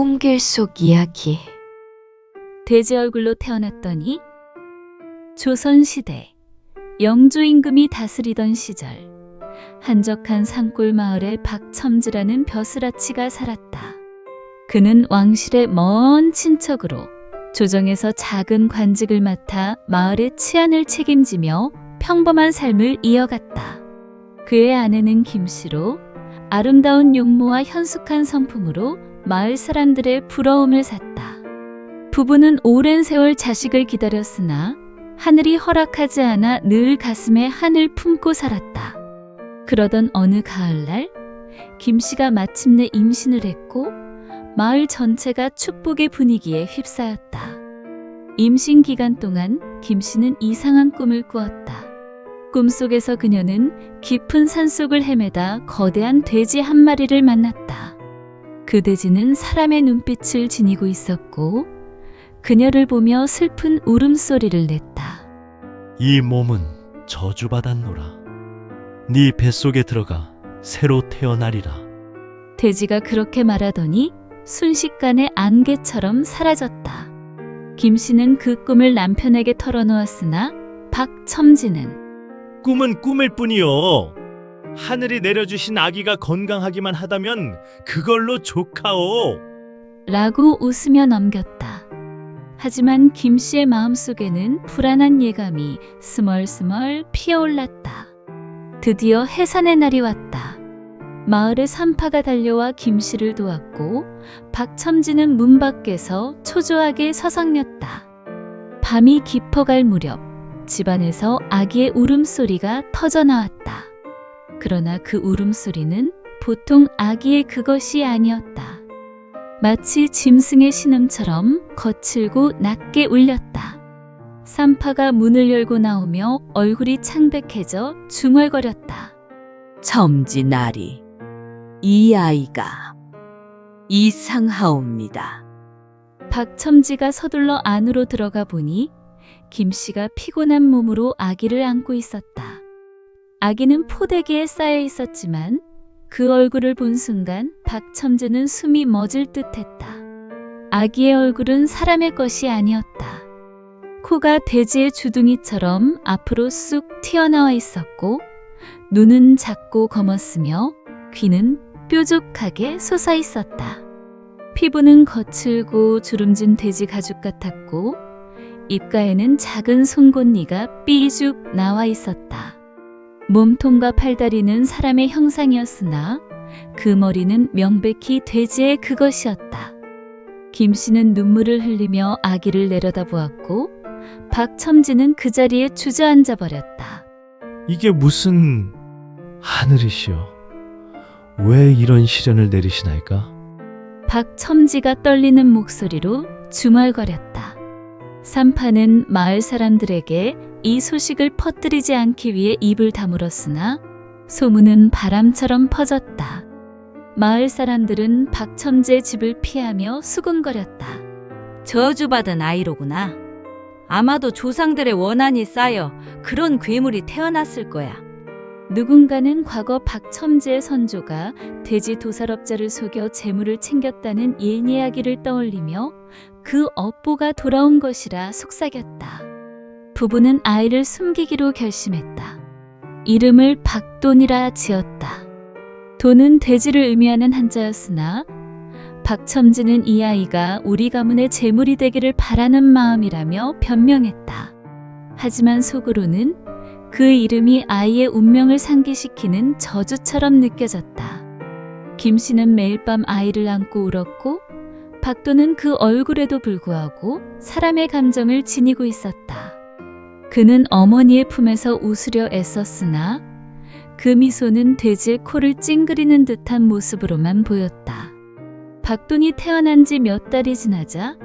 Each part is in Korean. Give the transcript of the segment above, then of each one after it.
꿈길 속 이야기. 돼지 얼굴로 태어났더니 조선시대 영조 임금이 다스리던 시절 한적한 산골 마을에 박첨지라는 벼슬아치가 살았다. 그는 왕실의 먼 친척으로 조정에서 작은 관직을 맡아 마을의 치안을 책임지며 평범한 삶을 이어갔다. 그의 아내는 김씨로 아름다운 용모와 현숙한 성품으로 마을 사람들의 부러움을 샀다. 부부는 오랜 세월 자식을 기다렸으나 하늘이 허락하지 않아 늘 가슴에 한을 품고 살았다. 그러던 어느 가을날 김씨가 마침내 임신을 했고 마을 전체가 축복의 분위기에 휩싸였다. 임신 기간 동안 김씨는 이상한 꿈을 꾸었다. 꿈속에서 그녀는 깊은 산속을 헤매다 거대한 돼지 한 마리를 만났다. 그 돼지는 사람의 눈빛을 지니고 있었고 그녀를 보며 슬픈 울음소리를 냈다. 이 몸은 저주받았노라. 네 뱃속에 들어가 새로 태어나리라. 돼지가 그렇게 말하더니 순식간에 안개처럼 사라졌다. 김씨는 그 꿈을 남편에게 털어놓았으나 박첨지는 꿈은 꿈일 뿐이요. 하늘이 내려주신 아기가 건강하기만 하다면 그걸로 좋카오. 라고 웃으며 넘겼다. 하지만 김씨의 마음속에는 불안한 예감이 스멀스멀 피어올랐다. 드디어 해산의 날이 왔다. 마을의 산파가 달려와 김씨를 도왔고 박첨지는 문 밖에서 초조하게 서성였다. 밤이 깊어갈 무렵 집안에서 아기의 울음소리가 터져나왔다. 그러나 그 울음소리는 보통 아기의 그것이 아니었다. 마치 짐승의 신음처럼 거칠고 낮게 울렸다. 산파가 문을 열고 나오며 얼굴이 창백해져 중얼거렸다. 첨지 나리, 이 아이가 이상하옵니다. 박첨지가 서둘러 안으로 들어가 보니 김씨가 피곤한 몸으로 아기를 안고 있었다. 아기는 포대기에 쌓여 있었지만 그 얼굴을 본 순간 박첨지는 숨이 멎을 듯했다. 아기의 얼굴은 사람의 것이 아니었다. 코가 돼지의 주둥이처럼 앞으로 쑥 튀어나와 있었고 눈은 작고 검었으며 귀는 뾰족하게 솟아 있었다. 피부는 거칠고 주름진 돼지 가죽 같았고 입가에는 작은 송곳니가 삐죽 나와 있었다. 몸통과 팔다리는 사람의 형상이었으나 그 머리는 명백히 돼지의 그것이었다. 김씨는 눈물을 흘리며 아기를 내려다보았고 박첨지는 그 자리에 주저앉아 버렸다. 이게 무슨 하늘이시여. 왜 이런 시련을 내리시나이까? 박첨지가 떨리는 목소리로 중얼거렸다. 산파는 마을 사람들에게 이 소식을 퍼뜨리지 않기 위해 입을 다물었으나 소문은 바람처럼 퍼졌다. 마을 사람들은 박첨지의 집을 피하며 수군거렸다. 저주받은 아이로구나. 아마도 조상들의 원한이 쌓여 그런 괴물이 태어났을 거야. 누군가는 과거 박첨지의 선조가 돼지 도살업자를 속여 재물을 챙겼다는 옛 이야기를 떠올리며 그 업보가 돌아온 것이라 속삭였다. 부부는 아이를 숨기기로 결심했다. 이름을 박돈이라 지었다. 돈은 돼지를 의미하는 한자였으나 박첨지는 이 아이가 우리 가문의 재물이 되기를 바라는 마음이라며 변명했다. 하지만 속으로는 그 이름이 아이의 운명을 상기시키는 저주처럼 느껴졌다. 김씨는 매일 밤 아이를 안고 울었고 박돈은 그 얼굴에도 불구하고 사람의 감정을 지니고 있었다. 그는 어머니의 품에서 웃으려 애썼으나 그 미소는 돼지의 코를 찡그리는 듯한 모습으로만 보였다. 박돈이 태어난 지 몇 달이 지나자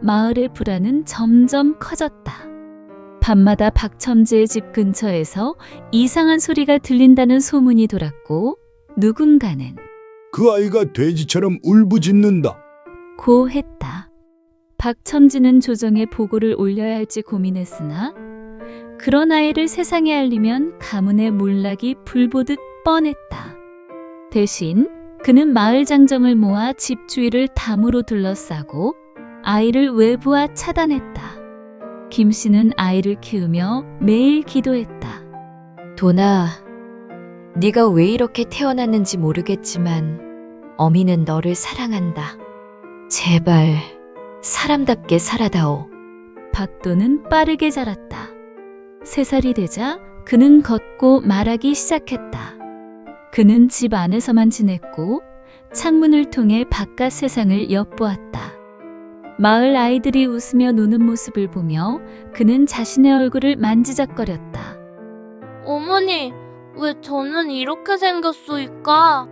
마을의 불안은 점점 커졌다. 밤마다 박첨지의 집 근처에서 이상한 소리가 들린다는 소문이 돌았고 누군가는 그 아이가 돼지처럼 울부짖는다. 고 했다. 박첨지는 조정에 보고를 올려야 할지 고민했으나 그런 아이를 세상에 알리면 가문의 몰락이 불보듯 뻔했다. 대신 그는 마을 장정을 모아 집 주위를 담으로 둘러싸고 아이를 외부와 차단했다. 김 씨는 아이를 키우며 매일 기도했다. 도나, 네가 왜 이렇게 태어났는지 모르겠지만 어미는 너를 사랑한다. 제발 사람답게 살아다오. 박도는 빠르게 자랐다. 3살이 되자 그는 걷고 말하기 시작했다. 그는 집 안에서만 지냈고 창문을 통해 바깥 세상을 엿보았다. 마을 아이들이 웃으며 노는 모습을 보며 그는 자신의 얼굴을 만지작거렸다. 어머니, 왜 저는 이렇게 생겼소이까?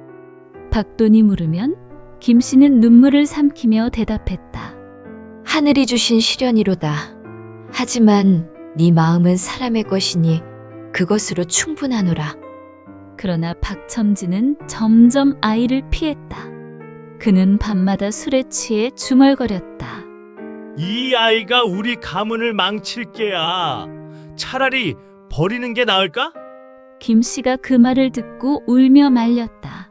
박돈이 물으면 김 씨는 눈물을 삼키며 대답했다. 하늘이 주신 시련이로다. 하지만 네 마음은 사람의 것이니 그것으로 충분하노라. 그러나 박첨지는 점점 아이를 피했다. 그는 밤마다 술에 취해 중얼거렸다. 이 아이가 우리 가문을 망칠 게야. 차라리 버리는 게 나을까? 김 씨가 그 말을 듣고 울며 말렸다.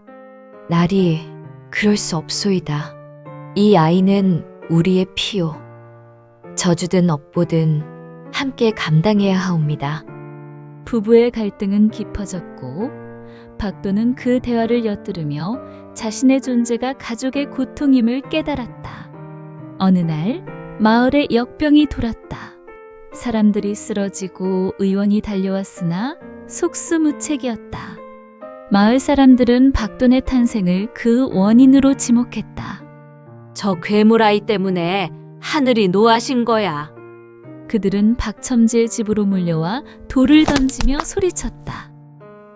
나리, 그럴 수 없소이다. 이 아이는 우리의 피요. 저주든 업보든 함께 감당해야 하옵니다. 부부의 갈등은 깊어졌고 박도는 그 대화를 엿들으며 자신의 존재가 가족의 고통임을 깨달았다. 어느 날 마을에 역병이 돌았다. 사람들이 쓰러지고 의원이 달려왔으나 속수무책이었다. 마을 사람들은 박돈의 탄생을 그 원인으로 지목했다. 저 괴물 아이 때문에 하늘이 노하신 거야. 그들은 박첨지의 집으로 몰려와 돌을 던지며 소리쳤다.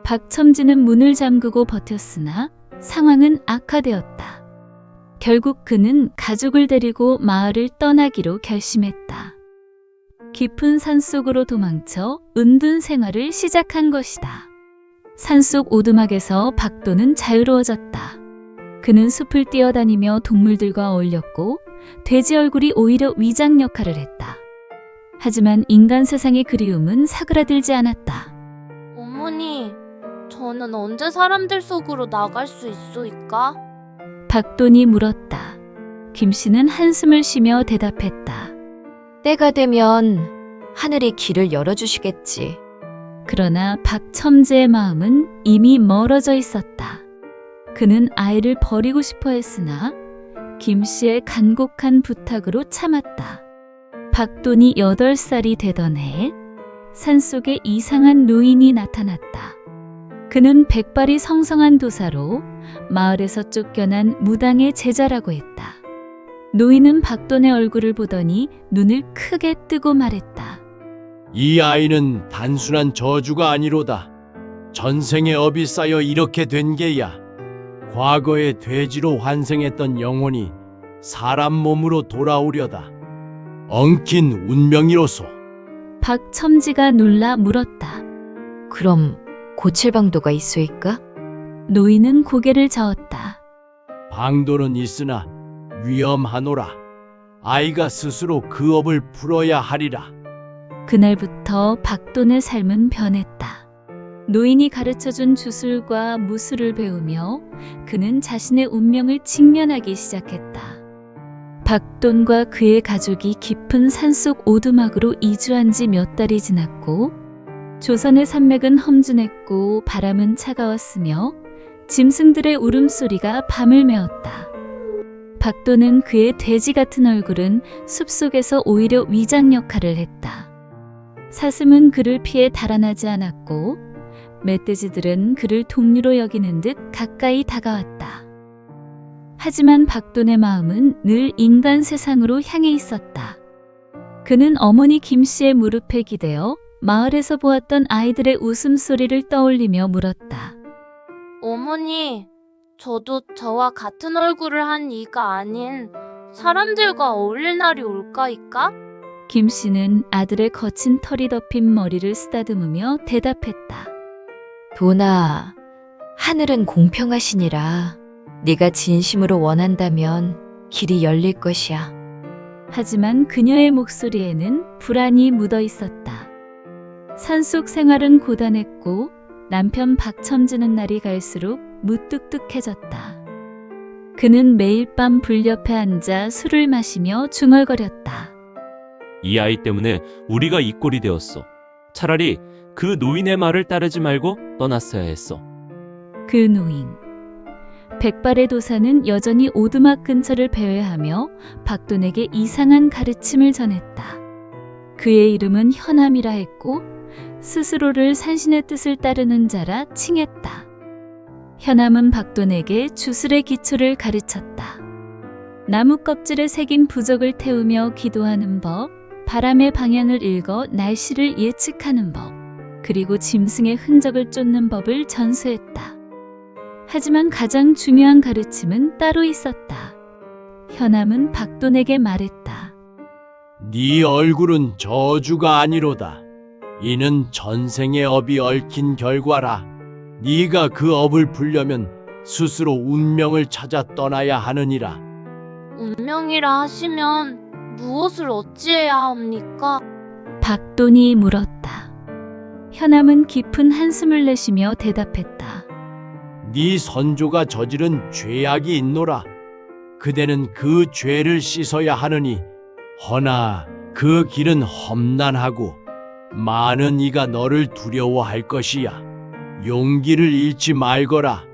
박첨지는 문을 잠그고 버텼으나 상황은 악화되었다. 결국 그는 가족을 데리고 마을을 떠나기로 결심했다. 깊은 산속으로 도망쳐 은둔 생활을 시작한 것이다. 산속 오두막에서 박도는 자유로워졌다. 그는 숲을 뛰어다니며 동물들과 어울렸고 돼지 얼굴이 오히려 위장 역할을 했다. 하지만 인간 세상의 그리움은 사그라들지 않았다. 어머니, 저는 언제 사람들 속으로 나갈 수 있소이까? 박돈이 물었다. 김 씨는 한숨을 쉬며 대답했다. 때가 되면 하늘이 길을 열어주시겠지. 그러나 박첨지의 마음은 이미 멀어져 있었다. 그는 아이를 버리고 싶어 했으나 김 씨의 간곡한 부탁으로 참았다. 박돈이 8살이 되던 해 산속에 이상한 노인이 나타났다. 그는 백발이 성성한 도사로 마을에서 쫓겨난 무당의 제자라고 했다. 노인은 박돈의 얼굴을 보더니 눈을 크게 뜨고 말했다. 이 아이는 단순한 저주가 아니로다. 전생의 업이 쌓여 이렇게 된 게야. 과거에 돼지로 환생했던 영혼이 사람 몸으로 돌아오려다. 엉킨 운명이로소. 박첨지가 놀라 물었다. 그럼 고칠 방도가 있소이까? 노인은 고개를 저었다. 방도는 있으나 위험하노라. 아이가 스스로 그 업을 풀어야 하리라. 그날부터 박돈의 삶은 변했다. 노인이 가르쳐준 주술과 무술을 배우며 그는 자신의 운명을 직면하기 시작했다. 박돈과 그의 가족이 깊은 산속 오두막으로 이주한 지 몇 달이 지났고 조선의 산맥은 험준했고 바람은 차가웠으며 짐승들의 울음소리가 밤을 메웠다. 박돈은 그의 돼지 같은 얼굴은 숲속에서 오히려 위장 역할을 했다. 사슴은 그를 피해 달아나지 않았고 멧돼지들은 그를 동료로 여기는 듯 가까이 다가왔다. 하지만 박돈의 마음은 늘 인간 세상으로 향해 있었다. 그는 어머니 김 씨의 무릎에 기대어 마을에서 보았던 아이들의 웃음소리를 떠올리며 물었다. 어머니, 저도 저와 같은 얼굴을 한 이가 아닌 사람들과 어울릴 날이 올까이까? 김 씨는 아들의 거친 털이 덮인 머리를 쓰다듬으며 대답했다. 도나, 하늘은 공평하시니라. 네가 진심으로 원한다면 길이 열릴 것이야. 하지만 그녀의 목소리에는 불안이 묻어 있었다. 산속 생활은 고단했고 남편 박첨지는 날이 갈수록 무뚝뚝해졌다. 그는 매일 밤 불 옆에 앉아 술을 마시며 중얼거렸다. 이 아이 때문에 우리가 이 꼴이 되었어. 차라리 그 노인의 말을 따르지 말고 떠났어야 했어. 그 노인. 백발의 도사는 여전히 오두막 근처를 배회하며 박돈에게 이상한 가르침을 전했다. 그의 이름은 현암이라 했고 스스로를 산신의 뜻을 따르는 자라 칭했다. 현암은 박돈에게 주술의 기초를 가르쳤다. 나무 껍질에 새긴 부적을 태우며 기도하는 법, 바람의 방향을 읽어 날씨를 예측하는 법, 그리고 짐승의 흔적을 쫓는 법을 전수했다. 하지만 가장 중요한 가르침은 따로 있었다. 현암은 박돈에게 말했다. 네 얼굴은 저주가 아니로다. 이는 전생의 업이 얽힌 결과라. 네가 그 업을 풀려면 스스로 운명을 찾아 떠나야 하느니라. 운명이라 하시면 무엇을 어찌해야 합니까? 박돈이 물었다. 현암은 깊은 한숨을 내쉬며 대답했다. 네 선조가 저지른 죄악이 있노라. 그대는 그 죄를 씻어야 하느니 허나 그 길은 험난하고 많은 이가 너를 두려워할 것이야. 용기를 잃지 말거라.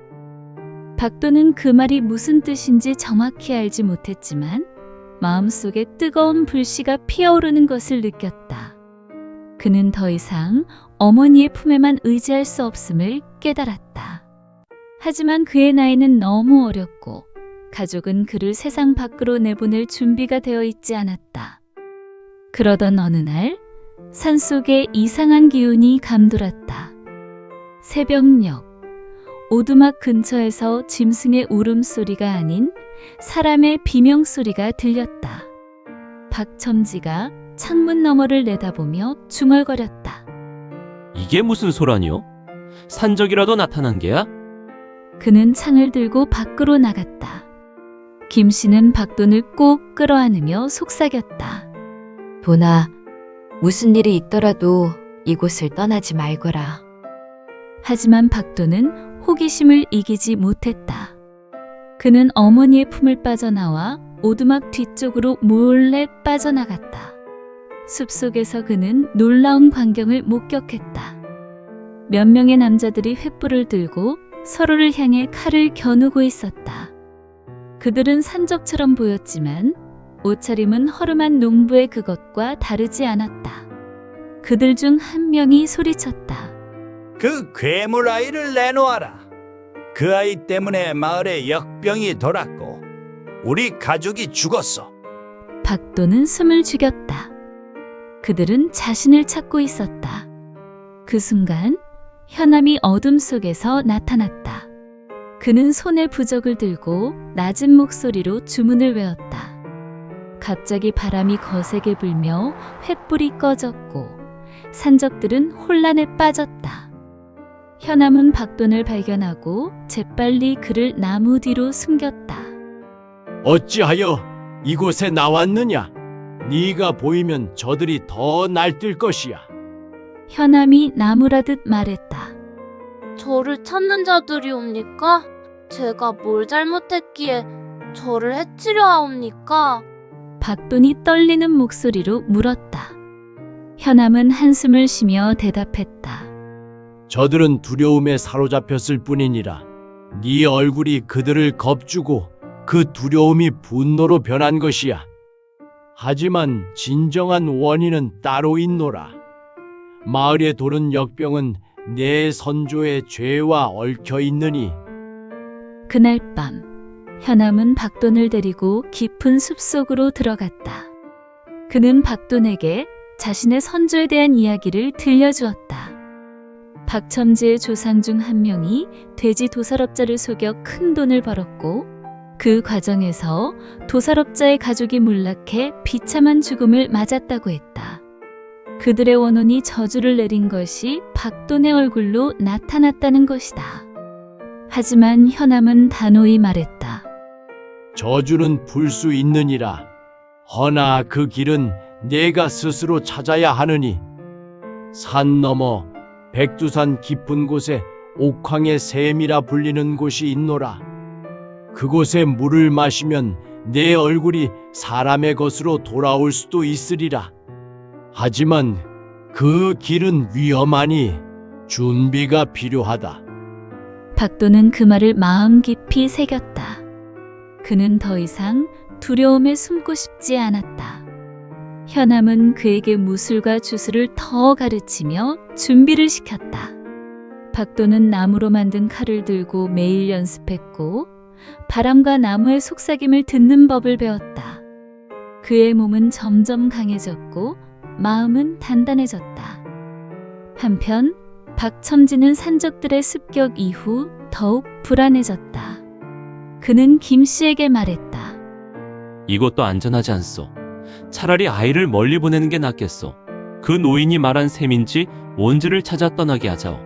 박돈은 그 말이 무슨 뜻인지 정확히 알지 못했지만 마음속에 뜨거운 불씨가 피어오르는 것을 느꼈다. 그는 더 이상 어머니의 품에만 의지할 수 없음을 깨달았다. 하지만 그의 나이는 너무 어렸고 가족은 그를 세상 밖으로 내보낼 준비가 되어 있지 않았다. 그러던 어느 날 산속에 이상한 기운이 감돌았다. 새벽녘 오두막 근처에서 짐승의 울음소리가 아닌 사람의 비명소리가 들렸다. 박첨지가 창문 너머를 내다보며 중얼거렸다. 이게 무슨 소란이요? 산적이라도 나타난 게야? 그는 창을 들고 밖으로 나갔다. 김씨는 박돈을 꼭 끌어안으며 속삭였다. 돈아, 무슨 일이 있더라도 이곳을 떠나지 말거라. 하지만 박돈은 호기심을 이기지 못했다. 그는 어머니의 품을 빠져나와 오두막 뒤쪽으로 몰래 빠져나갔다. 숲속에서 그는 놀라운 광경을 목격했다. 몇 명의 남자들이 횃불을 들고 서로를 향해 칼을 겨누고 있었다. 그들은 산적처럼 보였지만 옷차림은 허름한 농부의 그것과 다르지 않았다. 그들 중 한 명이 소리쳤다. 그 괴물 아이를 내놓아라. 그 아이 때문에 마을에 역병이 돌았고 우리 가족이 죽었어. 박돈은 숨을 죽였다. 그들은 자신을 찾고 있었다. 그 순간 현암이 어둠 속에서 나타났다. 그는 손에 부적을 들고 낮은 목소리로 주문을 외웠다. 갑자기 바람이 거세게 불며 횃불이 꺼졌고 산적들은 혼란에 빠졌다. 현암은 박돈을 발견하고 재빨리 그를 나무 뒤로 숨겼다. 어찌하여 이곳에 나왔느냐? 네가 보이면 저들이 더 날뛸 것이야. 현암이 나무라듯 말했다. 저를 찾는 자들이옵니까? 제가 뭘 잘못했기에 저를 해치려 하옵니까? 박돈이 떨리는 목소리로 물었다. 현암은 한숨을 쉬며 대답했다. 저들은 두려움에 사로잡혔을 뿐이니라. 네 얼굴이 그들을 겁주고 그 두려움이 분노로 변한 것이야. 하지만 진정한 원인은 따로 있노라. 마을에 도는 역병은 내 선조의 죄와 얽혀 있느니. 그날 밤 현암은 박돈을 데리고 깊은 숲속으로 들어갔다. 그는 박돈에게 자신의 선조에 대한 이야기를 들려주었다. 박첨지의 조상 중 한 명이 돼지 도살업자를 속여 큰 돈을 벌었고 그 과정에서 도살업자의 가족이 몰락해 비참한 죽음을 맞았다고 했다. 그들의 원혼이 저주를 내린 것이 박돈의 얼굴로 나타났다는 것이다. 하지만 현암은 단호히 말했다. 저주는 풀 수 있느니라. 허나 그 길은 내가 스스로 찾아야 하느니. 산 너머 백두산 깊은 곳에 옥황의 샘이라 불리는 곳이 있노라. 그곳에 물을 마시면 내 얼굴이 사람의 것으로 돌아올 수도 있으리라. 하지만 그 길은 위험하니 준비가 필요하다. 박도는 그 말을 마음 깊이 새겼다. 그는 더 이상 두려움에 숨고 싶지 않았다. 현암은 그에게 무술과 주술을 더 가르치며 준비를 시켰다. 박도는 나무로 만든 칼을 들고 매일 연습했고 바람과 나무의 속삭임을 듣는 법을 배웠다. 그의 몸은 점점 강해졌고 마음은 단단해졌다. 한편 박첨지는 산적들의 습격 이후 더욱 불안해졌다. 그는 김 씨에게 말했다. 이것도 안전하지 않소. 차라리 아이를 멀리 보내는 게 낫겠소. 그 노인이 말한 셈인지 뭔지를 찾아 떠나게 하자오.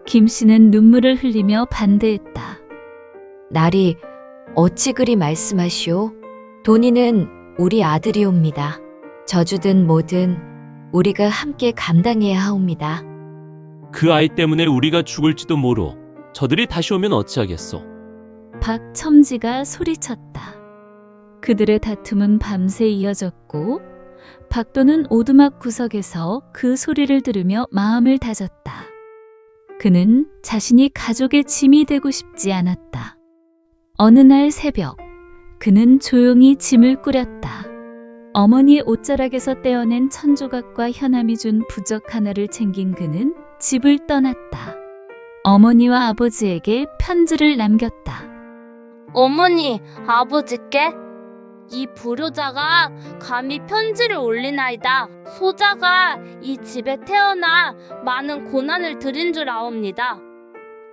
김 씨는 눈물을 흘리며 반대했다. 나리, 어찌 그리 말씀하시오? 돈이는 우리 아들이옵니다. 저주든 뭐든 우리가 함께 감당해야 하옵니다. 그 아이 때문에 우리가 죽을지도 모르. 저들이 다시 오면 어찌하겠소. 박첨지가 소리쳤다. 그들의 다툼은 밤새 이어졌고 박도는 오두막 구석에서 그 소리를 들으며 마음을 다졌다. 그는 자신이 가족의 짐이 되고 싶지 않았다. 어느 날 새벽, 그는 조용히 짐을 꾸렸다. 어머니의 옷자락에서 떼어낸 천조각과 현암이 준 부적 하나를 챙긴 그는 집을 떠났다. 어머니와 아버지에게 편지를 남겼다. 어머니, 아버지께 이 불효자가 감히 편지를 올리나이다. 소자가 이 집에 태어나 많은 고난을 들인 줄 아옵니다.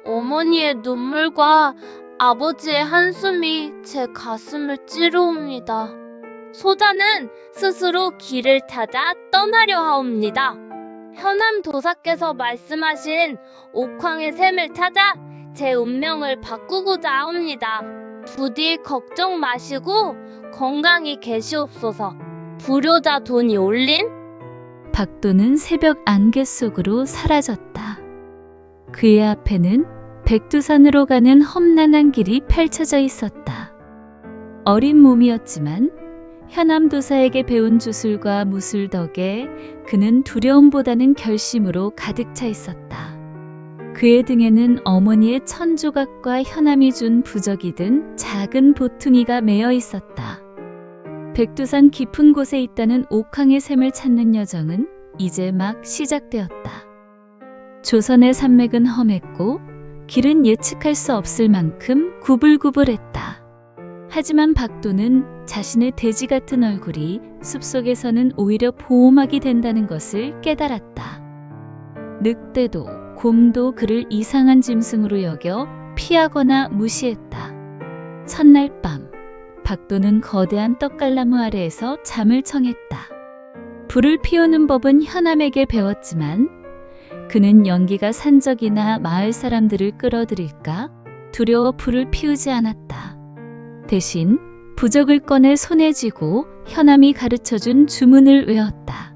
어머니의 눈물과 아버지의 한숨이 제 가슴을 찌르옵니다. 소자는 스스로 길을 찾아 떠나려 하옵니다. 현암 도사께서 말씀하신 옥황의 셈을 찾아 제 운명을 바꾸고자 하옵니다. 부디 걱정 마시고 건강히 계시옵소서. 불효자 돈이 올린? 박도는 새벽 안개 속으로 사라졌다. 그의 앞에는 백두산으로 가는 험난한 길이 펼쳐져 있었다. 어린 몸이었지만 현암도사에게 배운 주술과 무술 덕에 그는 두려움보다는 결심으로 가득 차 있었다. 그의 등에는 어머니의 천조각과 현암이 준 부적이 든 작은 보퉁이가 매어 있었다. 백두산 깊은 곳에 있다는 옥황의 셈을 찾는 여정은 이제 막 시작되었다. 조선의 산맥은 험했고 길은 예측할 수 없을 만큼 구불구불했다. 하지만 박도는 자신의 돼지 같은 얼굴이 숲속에서는 오히려 보호막이 된다는 것을 깨달았다. 늑대도 곰도 그를 이상한 짐승으로 여겨 피하거나 무시했다. 첫날 밤, 박도는 거대한 떡갈나무 아래에서 잠을 청했다. 불을 피우는 법은 현암에게 배웠지만 그는 연기가 산적이나 마을 사람들을 끌어들일까 두려워 불을 피우지 않았다. 대신 부적을 꺼내 손에 쥐고 현암이 가르쳐준 주문을 외웠다.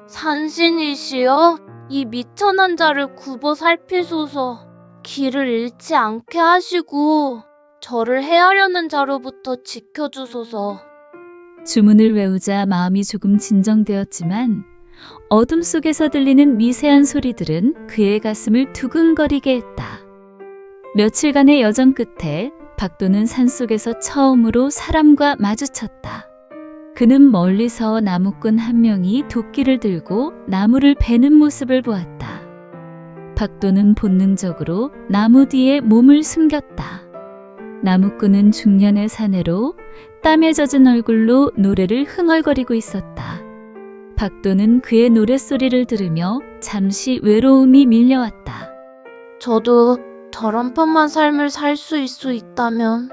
산신이시여, 이 미천한 자를 굽어 살피소서. 길을 잃지 않게 하시고 저를 해하려는 자로부터 지켜주소서. 주문을 외우자 마음이 조금 진정되었지만 어둠 속에서 들리는 미세한 소리들은 그의 가슴을 두근거리게 했다. 며칠간의 여정 끝에 박도는 산속에서 처음으로 사람과 마주쳤다. 그는 멀리서 나무꾼 한 명이 도끼를 들고 나무를 베는 모습을 보았다. 박도는 본능적으로 나무 뒤에 몸을 숨겼다. 나무꾼은 중년의 사내로 땀에 젖은 얼굴로 노래를 흥얼거리고 있었다. 박도는 그의 노랫소리를 들으며 잠시 외로움이 밀려왔다. 저도 저런 편만 삶을 살 수 있다면.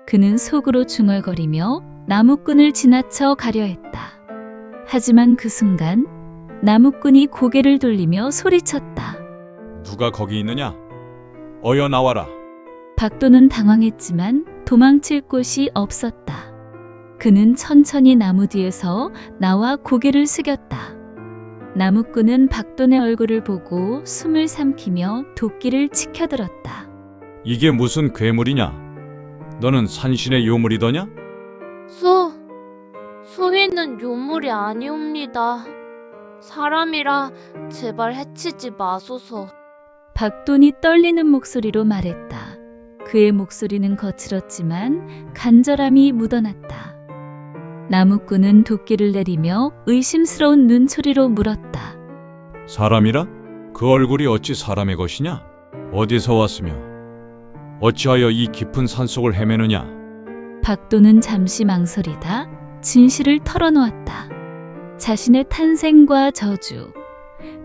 그는 속으로 중얼거리며 나무꾼을 지나쳐 가려 했다. 하지만 그 순간 나무꾼이 고개를 돌리며 소리쳤다. 누가 거기 있느냐? 어여 나와라. 박도는 당황했지만 도망칠 곳이 없었다. 그는 천천히 나무 뒤에서 나와 고개를 숙였다. 나무꾼은 박돈의 얼굴을 보고 숨을 삼키며 도끼를 치켜들었다. 이게 무슨 괴물이냐? 너는 산신의 요물이더냐? 소희는 요물이 아니옵니다. 사람이라 제발 해치지 마소서. 박돈이 떨리는 목소리로 말했다. 그의 목소리는 거칠었지만 간절함이 묻어났다. 나무꾼은 도끼를 내리며 의심스러운 눈초리로 물었다. 사람이라? 그 얼굴이 어찌 사람의 것이냐? 어디서 왔으며 어찌하여 이 깊은 산속을 헤매느냐? 박돈은 잠시 망설이다 진실을 털어놓았다. 자신의 탄생과 저주,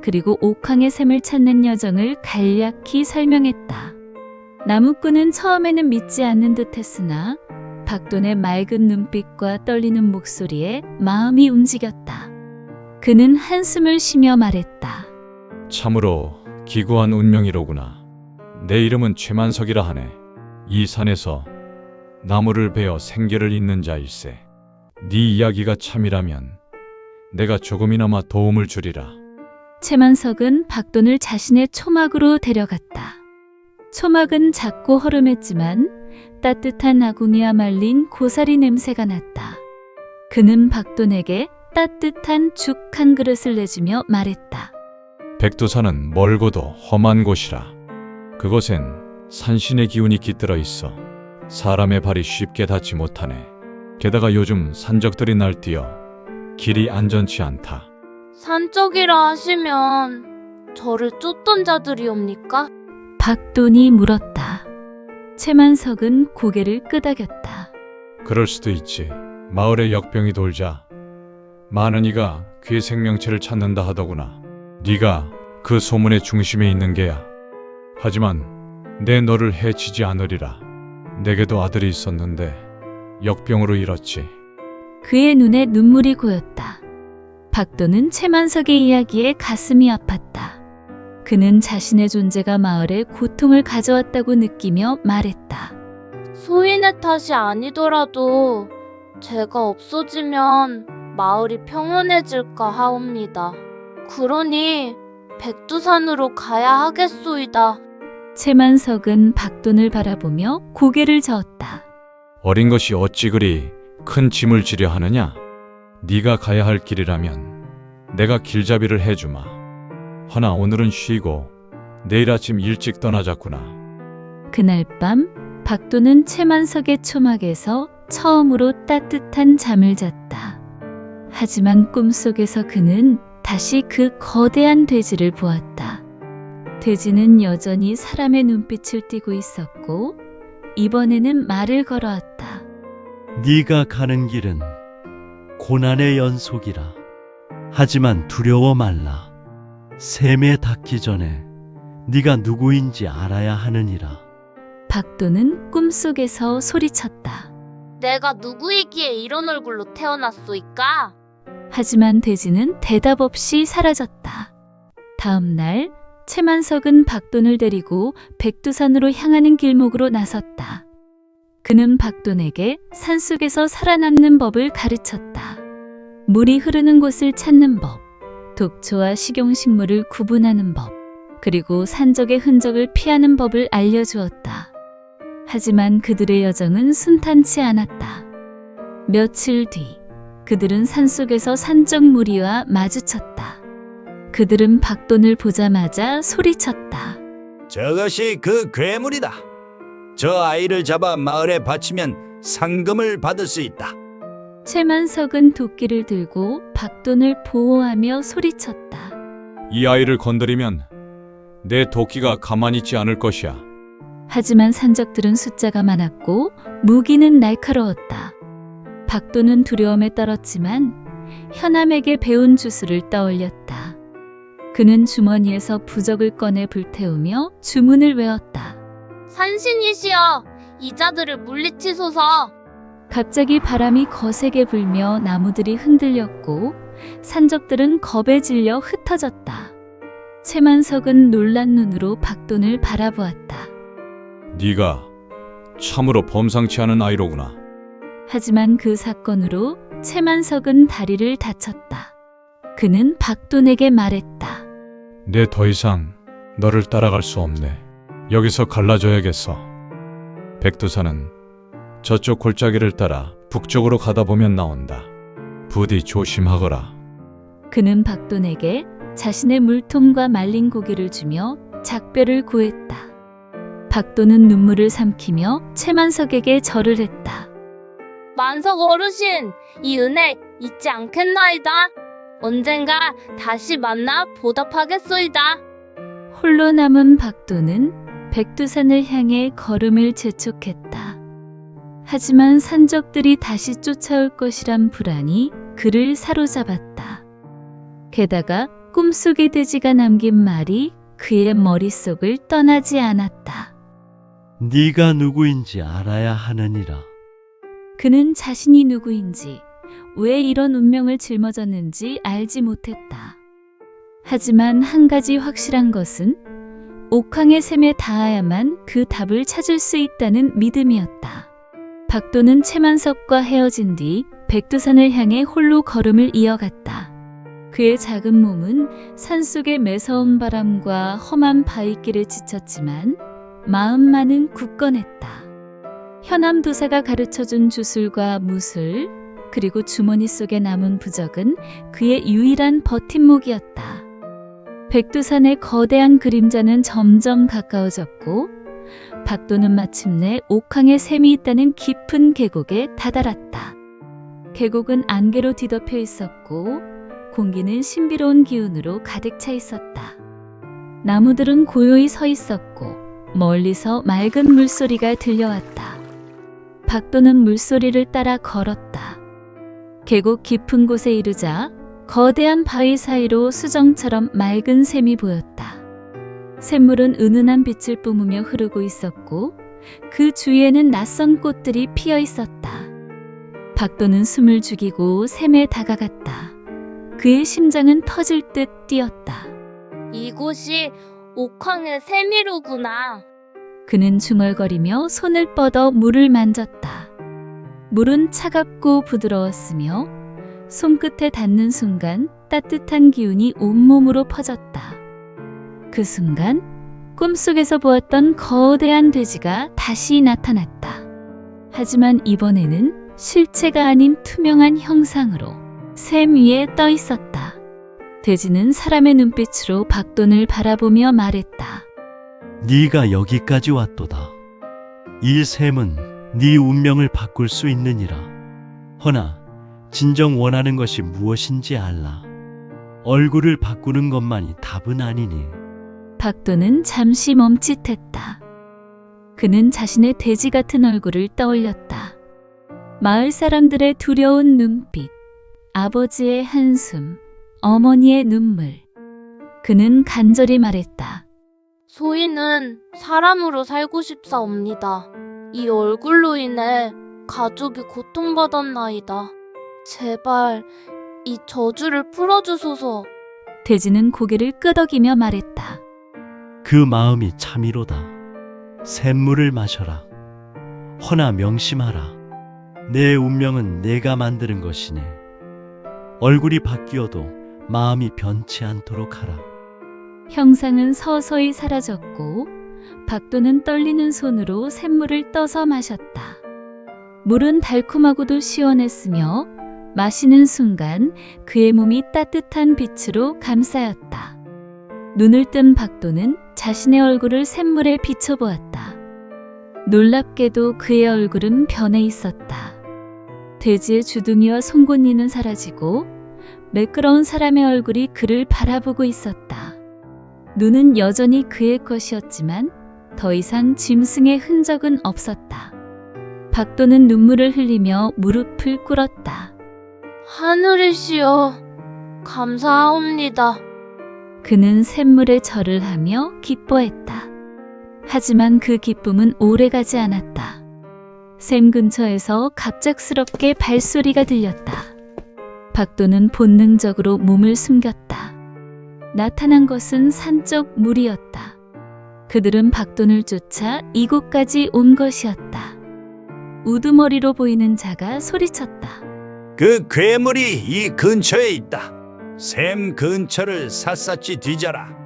그리고 옥황의 샘을 찾는 여정을 간략히 설명했다. 나무꾼은 처음에는 믿지 않는 듯 했으나 박돈의 맑은 눈빛과 떨리는 목소리에 마음이 움직였다. 그는 한숨을 쉬며 말했다. 참으로 기구한 운명이로구나. 내 이름은 최만석이라 하네. 이 산에서 나무를 베어 생계를 잇는 자일세. 네 이야기가 참이라면 내가 조금이나마 도움을 주리라. 최만석은 박돈을 자신의 초막으로 데려갔다. 초막은 작고 허름했지만 따뜻한 아궁이와 말린 고사리 냄새가 났다. 그는 박돈에게 따뜻한 죽 한 그릇을 내주며 말했다. 백두산은 멀고도 험한 곳이라. 그곳엔 산신의 기운이 깃들어 있어 사람의 발이 쉽게 닿지 못하네. 게다가 요즘 산적들이 날뛰어 길이 안전치 않다. 산적이라 하시면 저를 쫓던 자들이옵니까? 박돈이 물었다. 최만석은 고개를 끄덕였다. 그럴 수도 있지. 마을에 역병이 돌자 많은 이가 그의 생명체를 찾는다 하더구나. 네가 그 소문의 중심에 있는 게야. 하지만 내 너를 해치지 않으리라. 내게도 아들이 있었는데 역병으로 잃었지. 그의 눈에 눈물이 고였다. 박돈은 최만석의 이야기에 가슴이 아팠다. 그는 자신의 존재가 마을에 고통을 가져왔다고 느끼며 말했다. 소인의 탓이 아니더라도 제가 없어지면 마을이 평온해질까 하옵니다. 그러니 백두산으로 가야 하겠소이다. 최만석은 박돈을 바라보며 고개를 저었다. 어린 것이 어찌 그리 큰 짐을 지려 하느냐? 네가 가야 할 길이라면 내가 길잡이를 해주마. 허나 오늘은 쉬고 내일 아침 일찍 떠나자꾸나. 그날 밤 박돈은 최만석의 초막에서 처음으로 따뜻한 잠을 잤다. 하지만 꿈속에서 그는 다시 그 거대한 돼지를 보았다. 돼지는 여전히 사람의 눈빛을 띠고 있었고 이번에는 말을 걸어왔다. 네가 가는 길은 고난의 연속이라. 하지만 두려워 말라. 샘에 닿기 전에 네가 누구인지 알아야 하느니라. 박돈은 꿈속에서 소리쳤다. 내가 누구이기에 이런 얼굴로 태어났소이까? 하지만 돼지는 대답 없이 사라졌다. 다음 날 최만석은 박돈을 데리고 백두산으로 향하는 길목으로 나섰다. 그는 박돈에게 산속에서 살아남는 법을 가르쳤다. 물이 흐르는 곳을 찾는 법, 독초와 식용식물을 구분하는 법, 그리고 산적의 흔적을 피하는 법을 알려주었다. 하지만 그들의 여정은 순탄치 않았다. 며칠 뒤 그들은 산속에서 산적 무리와 마주쳤다. 그들은 박돈을 보자마자 소리쳤다. 저것이 그 괴물이다. 저 아이를 잡아 마을에 바치면 상금을 받을 수 있다. 최만석은 도끼를 들고 박돈을 보호하며 소리쳤다. 이 아이를 건드리면 내 도끼가 가만히 있지 않을 것이야. 하지만 산적들은 숫자가 많았고 무기는 날카로웠다. 박돈은 두려움에 떨었지만 현암에게 배운 주술을 떠올렸다. 그는 주머니에서 부적을 꺼내 불태우며 주문을 외웠다. 산신이시여, 이 자들을 물리치소서. 갑자기 바람이 거세게 불며 나무들이 흔들렸고 산적들은 겁에 질려 흩어졌다. 최만석은 놀란 눈으로 박돈을 바라보았다. 네가 참으로 범상치 않은 아이로구나. 하지만 그 사건으로 최만석은 다리를 다쳤다. 그는 박돈에게 말했다. 내 더 이상 너를 따라갈 수 없네. 여기서 갈라져야겠어. 백두산은 저쪽 골짜기를 따라 북쪽으로 가다 보면 나온다. 부디 조심하거라. 그는 박돈에게 자신의 물통과 말린 고기를 주며 작별을 구했다. 박돈은 눈물을 삼키며 최만석에게 절을 했다. 만석 어르신, 이 은혜 잊지 않겠나이다. 언젠가 다시 만나 보답하겠소이다. 홀로 남은 박돈은 백두산을 향해 걸음을 재촉했다. 하지만 산적들이 다시 쫓아올 것이란 불안이 그를 사로잡았다. 게다가 꿈속의 돼지가 남긴 말이 그의 머릿속을 떠나지 않았다. 네가 누구인지 알아야 하느니라. 그는 자신이 누구인지, 왜 이런 운명을 짊어졌는지 알지 못했다. 하지만 한 가지 확실한 것은 옥황의 샘에 닿아야만 그 답을 찾을 수 있다는 믿음이었다. 박돈은 최만석과 헤어진 뒤 백두산을 향해 홀로 걸음을 이어갔다. 그의 작은 몸은 산속의 매서운 바람과 험한 바위길에 지쳤지만 마음만은 굳건했다. 현암도사가 가르쳐준 주술과 무술, 그리고 주머니 속에 남은 부적은 그의 유일한 버팀목이었다. 백두산의 거대한 그림자는 점점 가까워졌고 박돈은 마침내 옥황의 샘이 있다는 깊은 계곡에 다다랐다. 계곡은 안개로 뒤덮여 있었고 공기는 신비로운 기운으로 가득 차 있었다. 나무들은 고요히 서 있었고 멀리서 맑은 물소리가 들려왔다. 박돈은 물소리를 따라 걸었다. 계곡 깊은 곳에 이르자 거대한 바위 사이로 수정처럼 맑은 샘이 보였다. 샘물은 은은한 빛을 뿜으며 흐르고 있었고 그 주위에는 낯선 꽃들이 피어 있었다. 박돈은 숨을 죽이고 샘에 다가갔다. 그의 심장은 터질 듯 뛰었다. 이곳이 옥황의 샘이로구나. 그는 중얼거리며 손을 뻗어 물을 만졌다. 물은 차갑고 부드러웠으며 손끝에 닿는 순간 따뜻한 기운이 온몸으로 퍼졌다. 그 순간 꿈속에서 보았던 거대한 돼지가 다시 나타났다. 하지만 이번에는 실체가 아닌 투명한 형상으로 샘 위에 떠 있었다. 돼지는 사람의 눈빛으로 박돈을 바라보며 말했다. 네가 여기까지 왔도다. 이 샘은 네 운명을 바꿀 수 있느니라. 허나 진정 원하는 것이 무엇인지 알라. 얼굴을 바꾸는 것만이 답은 아니니. 박돈은 잠시 멈칫했다. 그는 자신의 돼지 같은 얼굴을 떠올렸다. 마을 사람들의 두려운 눈빛, 아버지의 한숨, 어머니의 눈물. 그는 간절히 말했다. 소인은 사람으로 살고 싶사옵니다. 이 얼굴로 인해 가족이 고통받았나이다. 제발 이 저주를 풀어주소서. 돼지는 고개를 끄덕이며 말했다. 그 마음이 참이로다. 샘물을 마셔라. 허나 명심하라. 내 운명은 내가 만드는 것이니 얼굴이 바뀌어도 마음이 변치 않도록 하라. 형상은 서서히 사라졌고 박돈은 떨리는 손으로 샘물을 떠서 마셨다. 물은 달콤하고도 시원했으며 마시는 순간 그의 몸이 따뜻한 빛으로 감싸였다. 눈을 뜬 박돈은 자신의 얼굴을 샘물에 비춰보았다. 놀랍게도 그의 얼굴은 변해 있었다. 돼지의 주둥이와 송곳니는 사라지고 매끄러운 사람의 얼굴이 그를 바라보고 있었다. 눈은 여전히 그의 것이었지만 더 이상 짐승의 흔적은 없었다. 박돈은 눈물을 흘리며 무릎을 꿇었다. 하늘이시여, 감사하옵니다. 그는 샘물에 절을 하며 기뻐했다. 하지만 그 기쁨은 오래가지 않았다. 샘 근처에서 갑작스럽게 발소리가 들렸다. 박돈은 본능적으로 몸을 숨겼다. 나타난 것은 산적 무리였다. 그들은 박돈을 쫓아 이곳까지 온 것이었다. 우두머리로 보이는 자가 소리쳤다. 그 괴물이 이 근처에 있다. 샘 근처를 샅샅이 뒤져라.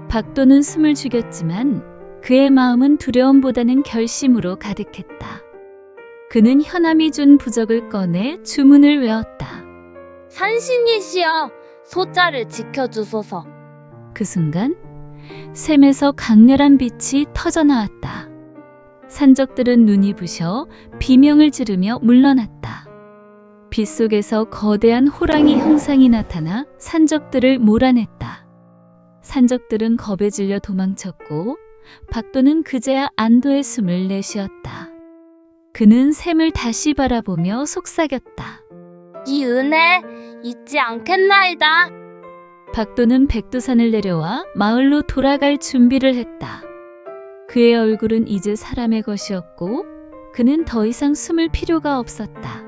박돈은 숨을 죽였지만 그의 마음은 두려움보다는 결심으로 가득했다. 그는 현암이 준 부적을 꺼내 주문을 외웠다. 산신이시여, 소자를 지켜주소서. 그 순간 샘에서 강렬한 빛이 터져나왔다. 산적들은 눈이 부셔 비명을 지르며 물러났다. 빛 속에서 거대한 호랑이 형상이 나타나 산적들을 몰아냈다. 산적들은 겁에 질려 도망쳤고 박도는 그제야 안도의 숨을 내쉬었다. 그는 샘을 다시 바라보며 속삭였다. 이 은혜 잊지 않겠나이다. 박도는 백두산을 내려와 마을로 돌아갈 준비를 했다. 그의 얼굴은 이제 사람의 것이었고 그는 더 이상 숨을 필요가 없었다.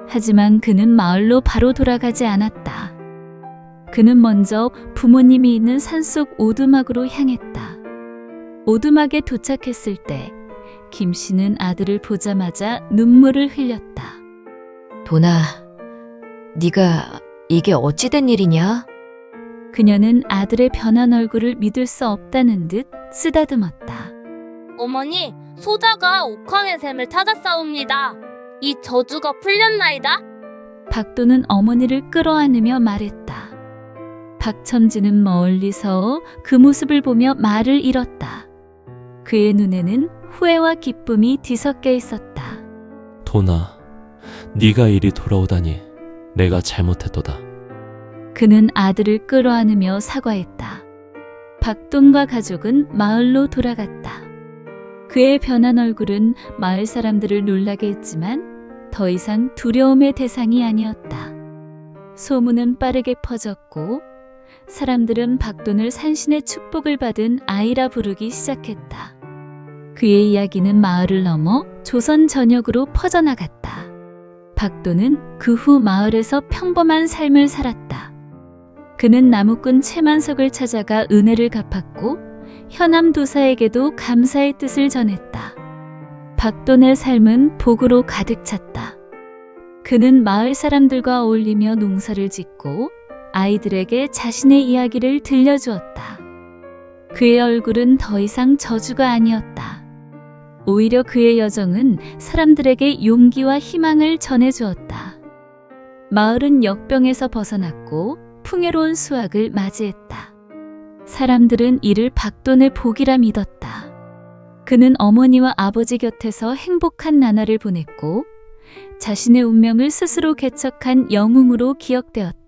하지만 그는 마을로 바로 돌아가지 않았다. 그는 먼저 부모님이 있는 산속 오두막으로 향했다. 오두막에 도착했을 때 김 씨는 아들을 보자마자 눈물을 흘렸다. 도나, 네가 이게 어찌된 일이냐? 그녀는 아들의 변한 얼굴을 믿을 수 없다는 듯 쓰다듬었다. 어머니, 소자가 옥황의 샘을 찾았사옵니다. 이 저주가 풀렸나이다. 박도는 어머니를 끌어안으며 말했다. 박첨지는 멀리서 그 모습을 보며 말을 잃었다. 그의 눈에는 후회와 기쁨이 뒤섞여 있었다. 도나, 네가 이리 돌아오다니 내가 잘못했도다. 그는 아들을 끌어안으며 사과했다. 박돈과 가족은 마을로 돌아갔다. 그의 변한 얼굴은 마을 사람들을 놀라게 했지만 더 이상 두려움의 대상이 아니었다. 소문은 빠르게 퍼졌고 사람들은 박돈을 산신의 축복을 받은 아이라 부르기 시작했다. 그의 이야기는 마을을 넘어 조선 전역으로 퍼져나갔다. 박돈은 그 후 마을에서 평범한 삶을 살았다. 그는 나무꾼 채만석을 찾아가 은혜를 갚았고 현암 도사에게도 감사의 뜻을 전했다. 박돈의 삶은 복으로 가득 찼다. 그는 마을 사람들과 어울리며 농사를 짓고 아이들에게 자신의 이야기를 들려주었다. 그의 얼굴은 더 이상 저주가 아니었다. 오히려 그의 여정은 사람들에게 용기와 희망을 전해주었다. 마을은 역병에서 벗어났고 풍요로운 수확을 맞이했다. 사람들은 이를 박돈의 복이라 믿었다. 그는 어머니와 아버지 곁에서 행복한 나날을 보냈고 자신의 운명을 스스로 개척한 영웅으로 기억되었다.